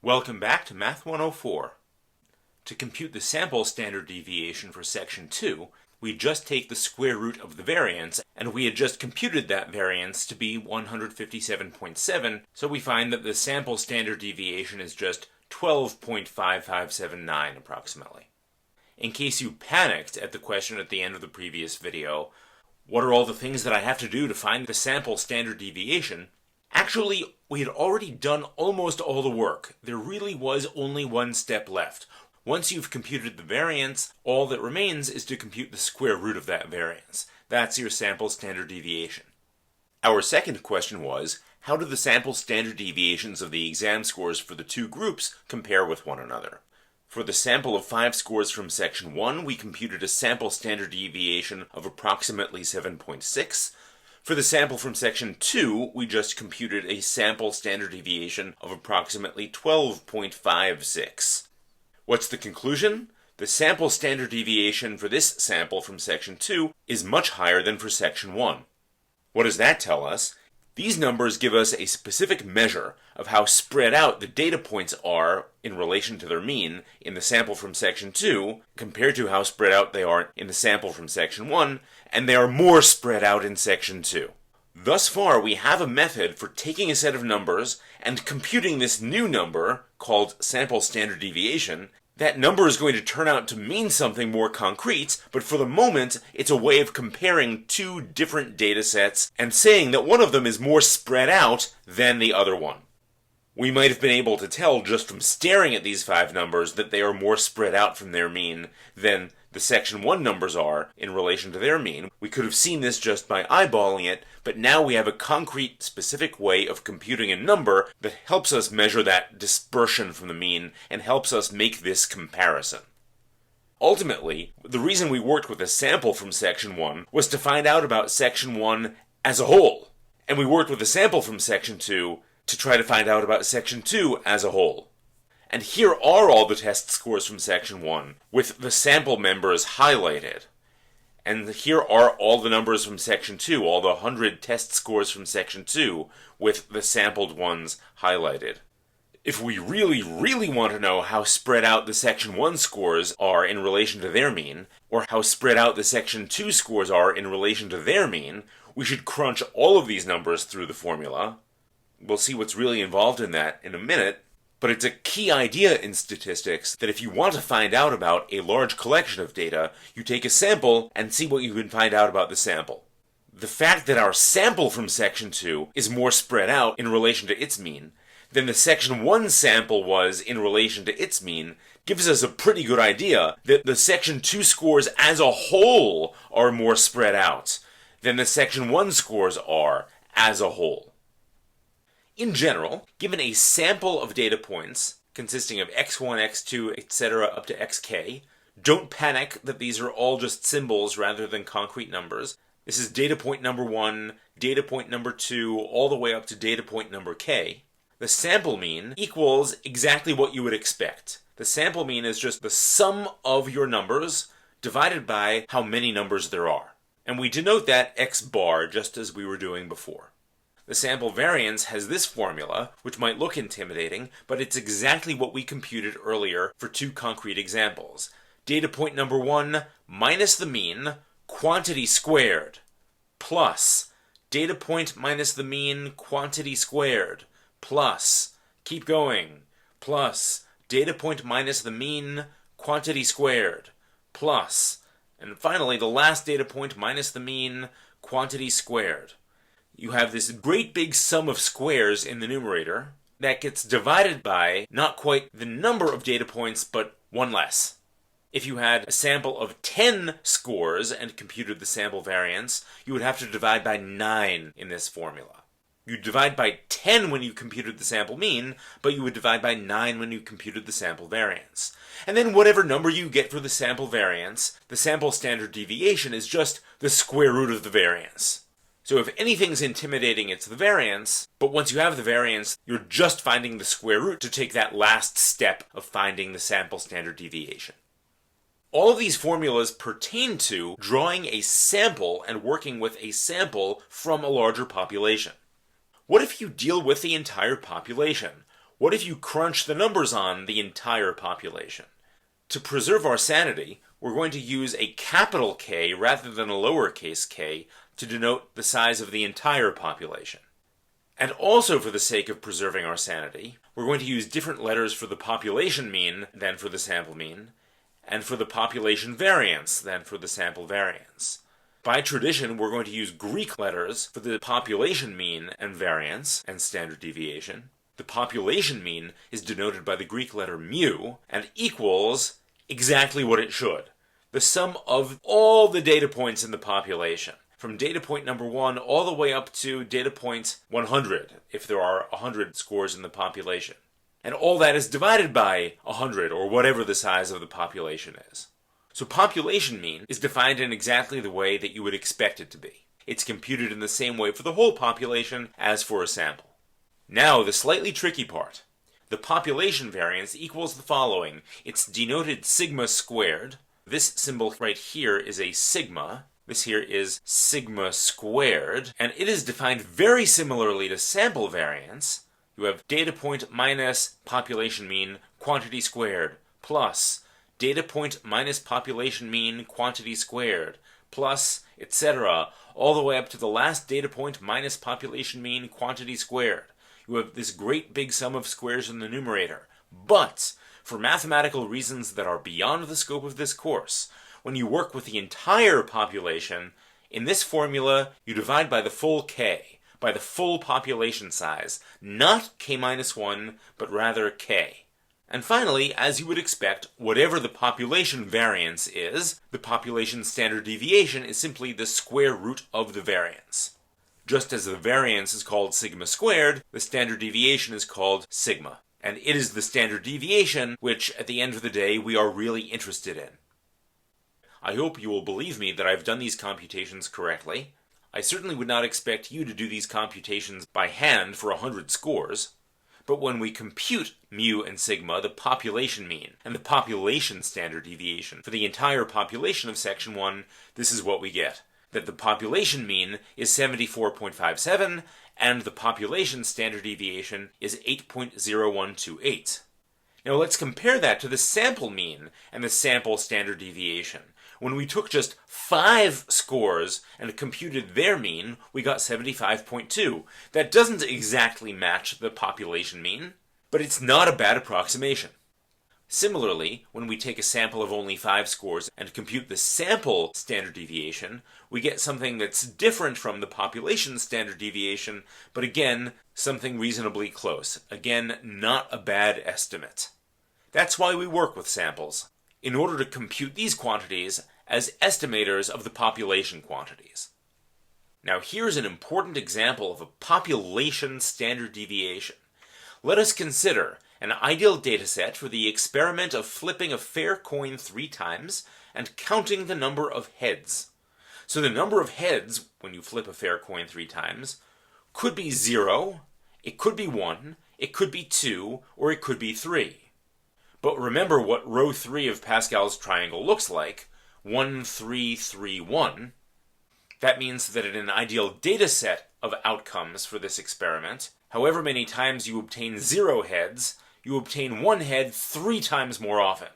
Welcome back to Math 104. To compute the sample standard deviation for section 2, we just take the square root of the variance, and we had just computed that variance to be 157.7, so we find that the sample standard deviation is just 12.5579 approximately. In case you panicked at the question at the end of the previous video, what are all the things that I have to do to find the sample standard deviation? Actually, we had already done almost all the work. There really was only one step left. Once you've computed the variance, all that remains is to compute the square root of that variance. That's your sample standard deviation. Our second question was, how do the sample standard deviations of the exam scores for the two groups compare with one another? For the sample of 5 scores from section 1, we computed a sample standard deviation of approximately 7.6. For the sample from section 2, we just computed a sample standard deviation of approximately 12.56. What's the conclusion? The sample standard deviation for this sample from section 2 is much higher than for section 1. What does that tell us? These numbers give us a specific measure of how spread out the data points are in relation to their mean in the sample from section 2 compared to how spread out they are in the sample from section 1, and they are more spread out in section 2. Thus far, we have a method for taking a set of numbers and computing this new number, called sample standard deviation. That number is going to turn out to mean something more concrete, but for the moment, it's a way of comparing two different data sets and saying that one of them is more spread out than the other one. We might have been able to tell just from staring at these 5 numbers that they are more spread out from their mean than the section 1 numbers are in relation to their mean. We could have seen this just by eyeballing it, but now we have a concrete, specific way of computing a number that helps us measure that dispersion from the mean and helps us make this comparison. Ultimately, the reason we worked with a sample from section 1 was to find out about section 1 as a whole, and we worked with a sample from section 2 to try to find out about section 2 as a whole. And here are all the test scores from section 1, with the sample members highlighted. And here are all the numbers from section 2, all the 100 test scores from section 2, with the sampled ones highlighted. If we really want to know how spread out the section 1 scores are in relation to their mean, or how spread out the section 2 scores are in relation to their mean, we should crunch all of these numbers through the formula. We'll see what's really involved in that in a minute. But it's a key idea in statistics that if you want to find out about a large collection of data, you take a sample and see what you can find out about the sample. The fact that our sample from section 2 is more spread out in relation to its mean than the section 1 sample was in relation to its mean gives us a pretty good idea that the section 2 scores as a whole are more spread out than the section 1 scores are as a whole. In general, given a sample of data points consisting of x1, x2, etc. up to xk, don't panic that these are all just symbols rather than concrete numbers. This is data point number 1, data point number 2, all the way up to data point number k. The sample mean equals exactly what you would expect. The sample mean is just the sum of your numbers divided by how many numbers there are. And we denote that x bar just as we were doing before. The sample variance has this formula, which might look intimidating, but it's exactly what we computed earlier for 2 concrete examples. Data point number 1 minus the mean, quantity squared, plus data point minus the mean, quantity squared, plus, keep going, plus data point minus the mean, quantity squared, plus, and finally the last data point minus the mean, quantity squared. You have this great big sum of squares in the numerator that gets divided by not quite the number of data points, but one less. If you had a sample of 10 scores and computed the sample variance, you would have to divide by 9 in this formula. You'd divide by 10 when you computed the sample mean, but you would divide by 9 when you computed the sample variance. And then whatever number you get for the sample variance, the sample standard deviation is just the square root of the variance. So if anything's intimidating, it's the variance, but once you have the variance, you're just finding the square root to take that last step of finding the sample standard deviation. All of these formulas pertain to drawing a sample and working with a sample from a larger population. What if you deal with the entire population? What if you crunch the numbers on the entire population? To preserve our sanity, we're going to use a capital K rather than a lowercase k to denote the size of the entire population. And also for the sake of preserving our sanity, we're going to use different letters for the population mean than for the sample mean, and for the population variance than for the sample variance. By tradition, we're going to use Greek letters for the population mean and variance and standard deviation. The population mean is denoted by the Greek letter mu and equals exactly what it should. The sum of all the data points in the population, from data point number 1 all the way up to data point 100, if there are 100 scores in the population. And all that is divided by 100, or whatever the size of the population is. So population mean is defined in exactly the way that you would expect it to be. It's computed in the same way for the whole population as for a sample. Now, the slightly tricky part. The population variance equals the following. It's denoted sigma squared. This symbol right here is a sigma. This here is sigma squared. And it is defined very similarly to sample variance. You have data point minus population mean quantity squared plus data point minus population mean quantity squared plus etc. all the way up to the last data point minus population mean quantity squared. You have this great big sum of squares in the numerator. But, for mathematical reasons that are beyond the scope of this course, when you work with the entire population, in this formula you divide by the full k, by the full population size, not k-1, but rather k. And finally, as you would expect, whatever the population variance is, the population standard deviation is simply the square root of the variance. Just as the variance is called sigma squared, the standard deviation is called sigma. And it is the standard deviation which, at the end of the day, we are really interested in. I hope you will believe me that I've done these computations correctly. I certainly would not expect you to do these computations by hand for 100 scores. But when we compute mu and sigma, the population mean, and the population standard deviation for the entire population of Section 1, this is what we get. That the population mean is 74.57, and the population standard deviation is 8.0128. Now let's compare that to the sample mean and the sample standard deviation. When we took just 5 scores and computed their mean, we got 75.2. That doesn't exactly match the population mean, but it's not a bad approximation. Similarly, when we take a sample of only 5 scores and compute the sample standard deviation, we get something that's different from the population standard deviation, but again, something reasonably close. Again, not a bad estimate. That's why we work with samples, in order to compute these quantities as estimators of the population quantities. Now here's an important example of a population standard deviation. Let us consider an ideal dataset for the experiment of flipping a fair coin 3 times and counting the number of heads. So the number of heads, when you flip a fair coin 3 times, could be 0, it could be 1, it could be 2, or it could be 3. But remember what row 3 of Pascal's triangle looks like, 1, 3, 3, 1. That means that in an ideal dataset of outcomes for this experiment, however many times you obtain 0 heads, you obtain 1 head 3 times more often.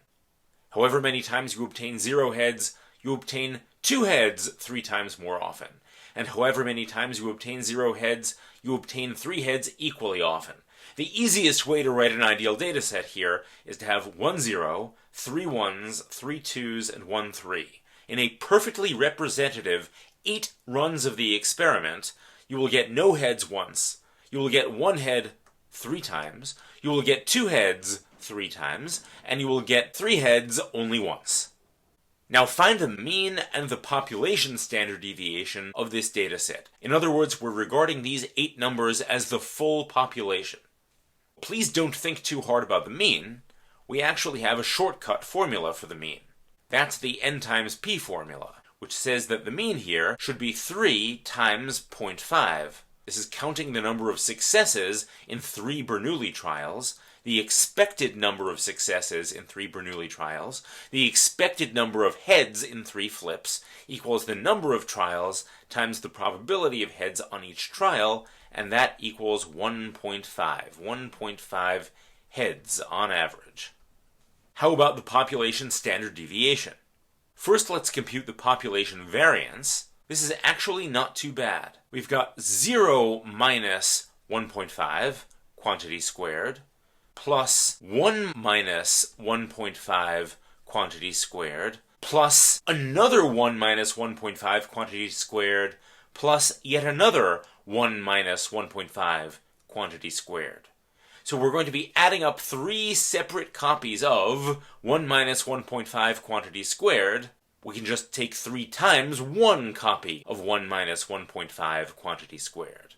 However many times you obtain 0 heads, you obtain 2 heads 3 times more often. And however many times you obtain 0 heads, you obtain 3 heads equally often. The easiest way to write an ideal data set here is to have 1 0, 3 1s, 3 2s, and 1 3. In a perfectly representative 8 runs of the experiment, you will get no heads once, you will get 1 head 3 times, you will get 2 heads 3 times, and you will get 3 heads only once. Now find the mean and the population standard deviation of this data set. In other words, we're regarding these 8 numbers as the full population. Please don't think too hard about the mean. We actually have a shortcut formula for the mean. That's the n times p formula, which says that the mean here should be 3 times 0.5. This is counting the number of successes in 3 Bernoulli trials, the expected number of successes in 3 Bernoulli trials, the expected number of heads in 3 flips, equals the number of trials times the probability of heads on each trial, and that equals 1.5. 1.5 heads on average. How about the population standard deviation? First, let's compute the population variance. This is actually not too bad. We've got 0 minus 1.5, quantity squared, plus 1 minus 1.5, quantity squared, plus another 1 minus 1.5 quantity squared, plus yet another 1 minus 1.5 quantity squared. So we're going to be adding up 3 separate copies of 1 minus 1.5 quantity squared. We can just take 3 times 1 copy of 1 minus 1.5 quantity squared.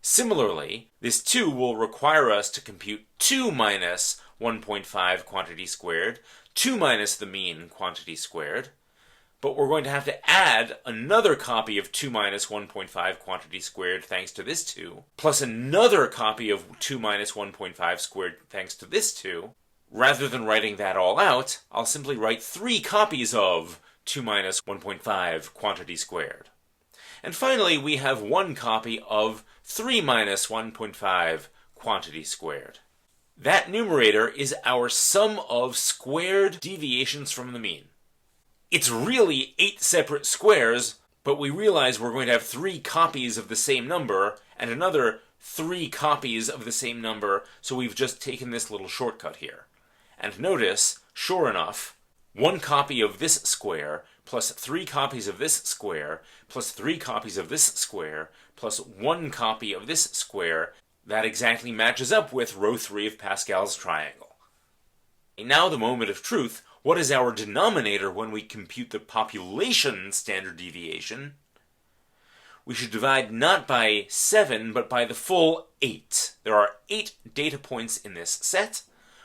Similarly, this 2 will require us to compute 2 minus 1.5 quantity squared, 2 minus the mean quantity squared, but we're going to have to add another copy of 2 minus 1.5 quantity squared thanks to this 2, plus another copy of 2 minus 1.5 squared thanks to this 2. Rather than writing that all out, I'll simply write 3 copies of 2 minus 1.5 quantity squared. And finally, we have 1 copy of 3 minus 1.5 quantity squared. That numerator is our sum of squared deviations from the mean. It's really 8 separate squares, but we realize we're going to have 3 copies of the same number and another 3 copies of the same number, so we've just taken this little shortcut here. And notice, sure enough, 1 copy of this square plus 3 copies of this square plus 3 copies of this square plus 1 copy of this square, that exactly matches up with row 3 of Pascal's triangle. Now the moment of truth. What is our denominator when we compute the population standard deviation? We should divide not by 7, but by the full 8. There are 8 data points in this set.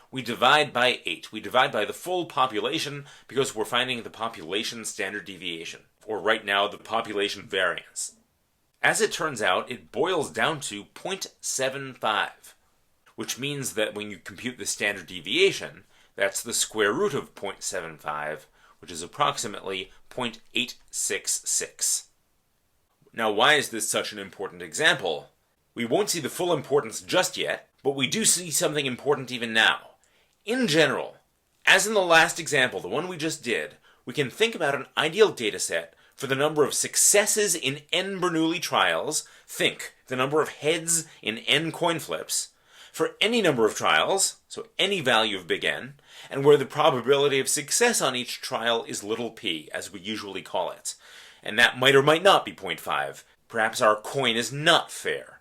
We divide by 8. We divide by the full population because we're finding the population standard deviation, or right now the population variance. As it turns out, it boils down to 0.75, which means that when you compute the standard deviation, that's the square root of 0.75, which is approximately 0.866. Now, why is this such an important example? We won't see the full importance just yet, but we do see something important even now. In general, as in the last example, the one we just did, we can think about an ideal dataset for the number of successes in n Bernoulli trials, think the number of heads in n coin flips, for any number of trials, so any value of big N, and where the probability of success on each trial is little p, as we usually call it. And that might or might not be 0.5. Perhaps our coin is not fair.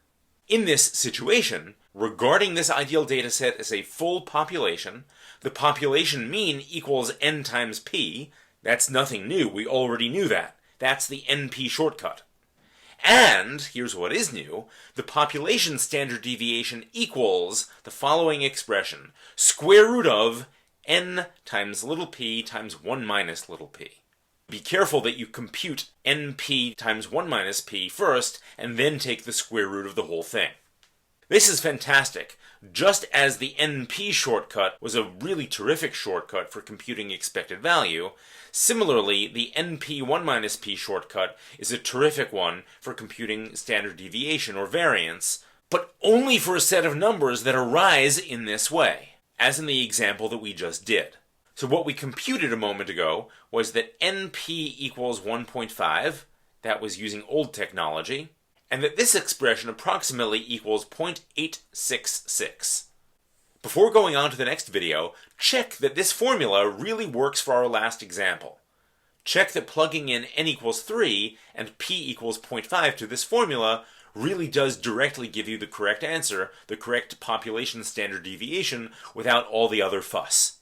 In this situation, regarding this ideal dataset as a full population, the population mean equals n times p. That's nothing new, we already knew that. That's the NP shortcut. And, here's what is new, the population standard deviation equals the following expression, square root of n times little p times 1 minus little p. Be careful that you compute np times 1 minus p first, and then take the square root of the whole thing. This is fantastic. Just as the NP shortcut was a really terrific shortcut for computing expected value, similarly, the NP 1 minus p shortcut is a terrific one for computing standard deviation or variance, but only for a set of numbers that arise in this way, as in the example that we just did. So what we computed a moment ago was that NP equals 1.5, that was using old technology, and that this expression approximately equals 0.866. Before going on to the next video, check that this formula really works for our last example. Check that plugging in n equals 3 and p equals 0.5 to this formula really does directly give you the correct answer, the correct population standard deviation, without all the other fuss.